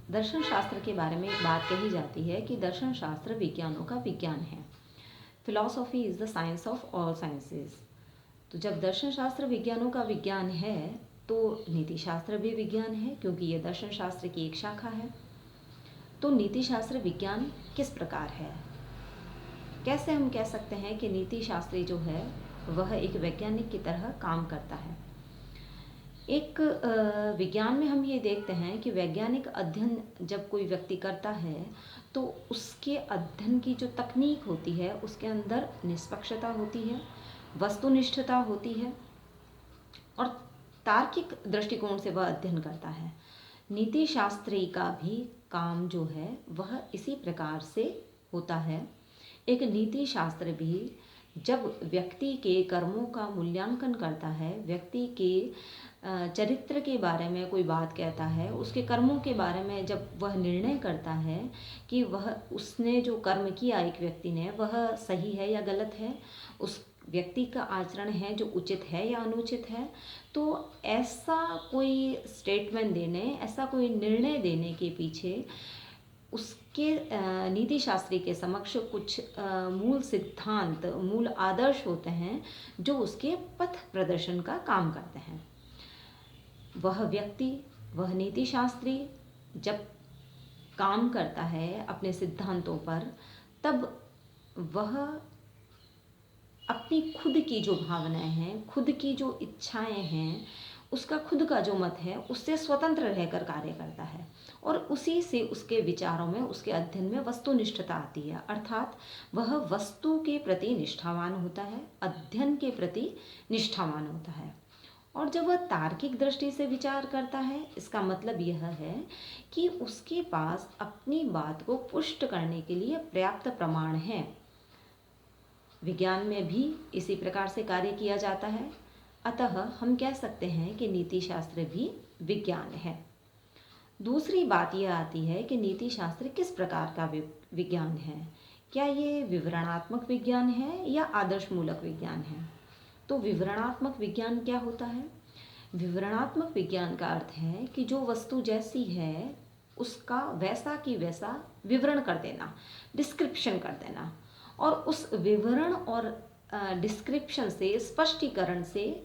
दर्शन शास्त्र के बारे में एक बात कही जाती है कि दर्शन शास्त्र विज्ञानों का विज्ञान है। Philosophy is the science of all sciences. तो जब दर्शन शास्त्र विज्ञानों का विज्ञान है तो नीति शास्त्र भी विज्ञान है, क्योंकि यह दर्शन शास्त्र की एक शाखा है। तो नीति शास्त्र विज्ञान किस प्रकार है? कैसे हम कह सकते हैं कि नीति शास्त्री जो है वह एक वैज्ञानिक की तरह काम करता है? एक विज्ञान में हम ये देखते हैं कि वैज्ञानिक अध्ययन जब कोई व्यक्ति करता है तो उसके अध्ययन की जो तकनीक होती है उसके अंदर निष्पक्षता होती है, वस्तुनिष्ठता होती है और तार्किक दृष्टिकोण से वह अध्ययन करता है। नीति शास्त्री का भी काम जो है वह इसी प्रकार से होता है। एक नीति शास्त्र भी जब व्यक्ति के कर्मों का मूल्यांकन करता है, व्यक्ति के चरित्र के बारे में कोई बात कहता है, उसके कर्मों के बारे में जब वह निर्णय करता है कि वह उसने जो कर्म किया एक व्यक्ति ने वह सही है या गलत है, उस व्यक्ति का आचरण है जो उचित है या अनुचित है, तो ऐसा कोई स्टेटमेंट देने, ऐसा कोई निर्णय देने के पीछे उसके नीति शास्त्री के समक्ष कुछ मूल सिद्धांत, मूल आदर्श होते हैं जो उसके पथ प्रदर्शन का काम करते हैं। वह व्यक्ति, वह नीति शास्त्री जब काम करता है अपने सिद्धांतों पर, तब वह अपनी खुद की जो भावनाएं हैं, खुद की जो इच्छाएं हैं, उसका खुद का जो मत है उससे स्वतंत्र रहकर कार्य करता है और उसी से उसके विचारों में, उसके अध्ययन में वस्तुनिष्ठता आती है। अर्थात वह वस्तु के प्रति निष्ठावान होता है, अध्ययन के प्रति निष्ठावान होता है। और जब वह तार्किक दृष्टि से विचार करता है, इसका मतलब यह है कि उसके पास अपनी बात को पुष्ट करने के लिए पर्याप्त प्रमाण है। विज्ञान में भी इसी प्रकार से कार्य किया जाता है। अतः हम कह सकते हैं कि नीति शास्त्र भी विज्ञान है। दूसरी बात यह आती है कि नीति शास्त्र किस प्रकार का विज्ञान है? क्या ये विवरणात्मक विज्ञान है या आदर्शमूलक विज्ञान है? तो विवरणात्मक विज्ञान क्या होता है? विवरणात्मक विज्ञान का अर्थ है कि जो वस्तु जैसी है उसका वैसा की वैसा विवरण कर देना, डिस्क्रिप्शन कर देना, और उस विवरण और डिस्क्रिप्शन से, स्पष्टीकरण से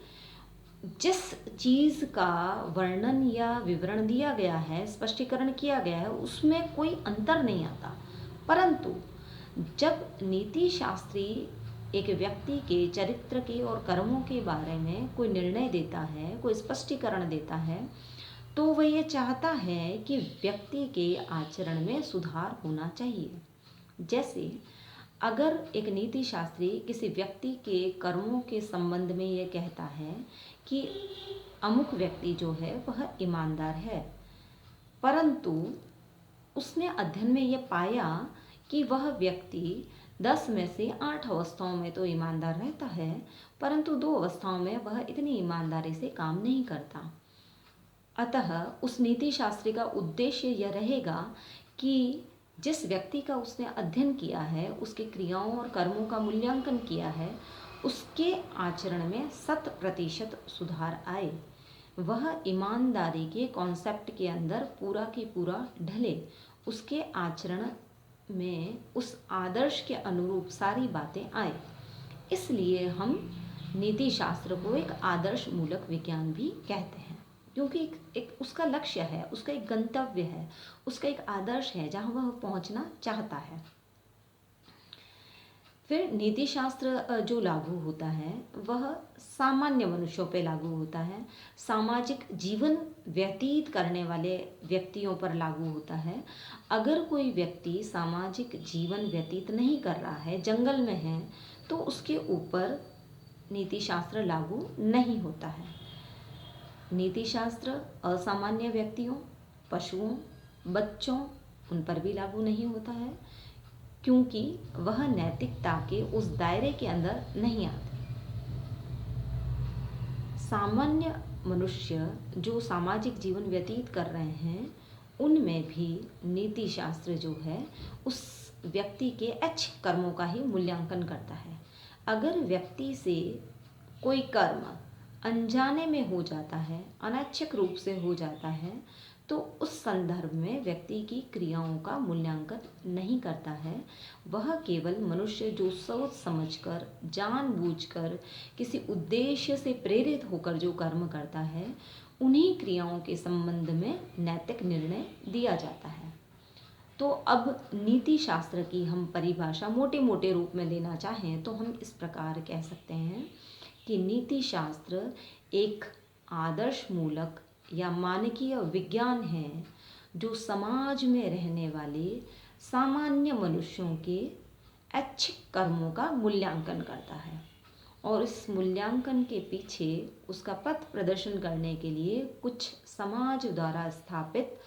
जिस चीज़ का वर्णन या विवरण दिया गया है, स्पष्टीकरण किया गया है, उसमें कोई अंतर नहीं आता। परंतु जब नीति शास्त्री एक व्यक्ति के चरित्र के और कर्मों के बारे में कोई निर्णय देता है, कोई स्पष्टीकरण देता है, तो वह ये चाहता है कि व्यक्ति के आचरण में सुधार होना चाहिए। जैसे अगर एक नीति शास्त्री किसी व्यक्ति के कर्मों के संबंध में ये कहता है कि अमुक व्यक्ति जो है वह ईमानदार है, परंतु उसने अध्ययन में ये पाया कि वह व्यक्ति 10 में से 8 अवस्थाओं में तो ईमानदार रहता है, परंतु 2 अवस्थाओं में वह इतनी ईमानदारी से काम नहीं करता। अतः उस नीति शास्त्री का उद्देश्य यह रहेगा कि जिस व्यक्ति का उसने अध्ययन किया है, उसकी क्रियाओं और कर्मों का मूल्यांकन किया है, उसके आचरण में 100% सुधार आए, वह ईमानदारी के कॉन्सेप्ट के अंदर पूरा की पूरा ढले, उसके आचरण में उस आदर्श के अनुरूप सारी बातें आए। इसलिए हम नीति शास्त्र को एक आदर्श मूलक विज्ञान भी कहते हैं, क्योंकि एक उसका लक्ष्य है, उसका एक गंतव्य है, उसका एक आदर्श है जहाँ वह पहुँचना चाहता है। फिर नीति शास्त्र जो लागू होता है वह सामान्य मनुष्यों पे लागू होता है, सामाजिक जीवन व्यतीत करने वाले व्यक्तियों पर लागू होता है। अगर कोई व्यक्ति सामाजिक जीवन व्यतीत नहीं कर रहा है, जंगल में है, तो उसके ऊपर नीति शास्त्र लागू नहीं होता है। नीति शास्त्र असामान्य व्यक्तियों, पशुओं, बच्चों, उन पर भी लागू नहीं होता है, क्योंकि वह नैतिकता के उस दायरे के अंदर नहीं आते। सामान्य मनुष्य जो सामाजिक जीवन व्यतीत कर रहे हैं, उनमें भी नीति शास्त्र जो है उस व्यक्ति के अच्छे कर्मों का ही मूल्यांकन करता है। अगर व्यक्ति से कोई कर्म अनजाने में हो जाता है, अनैच्छिक रूप से हो जाता है, तो उस संदर्भ में व्यक्ति की क्रियाओं का मूल्यांकन नहीं करता है। वह केवल मनुष्य जो सोच समझकर, जानबूझकर, किसी उद्देश्य से प्रेरित होकर जो कर्म करता है, उन्हीं क्रियाओं के संबंध में नैतिक निर्णय दिया जाता है। तो अब नीति शास्त्र की हम परिभाषा मोटे मोटे रूप में देना चाहें तो हम इस प्रकार कह सकते हैं कि नीति शास्त्र एक आदर्श मूलक या मानकीय विज्ञान है जो समाज में रहने वाले सामान्य मनुष्यों के ऐच्छिक कर्मों का मूल्यांकन करता है, और इस मूल्यांकन के पीछे उसका पथ प्रदर्शन करने के लिए कुछ समाज द्वारा स्थापित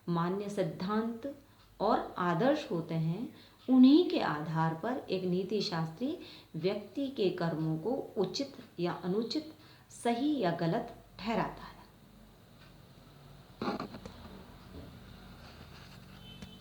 मान्य सिद्धांत और आदर्श होते हैं। उन्हीं के आधार पर एक नीति शास्त्री व्यक्ति के कर्मों को उचित या अनुचित, सही या गलत ठहराता है।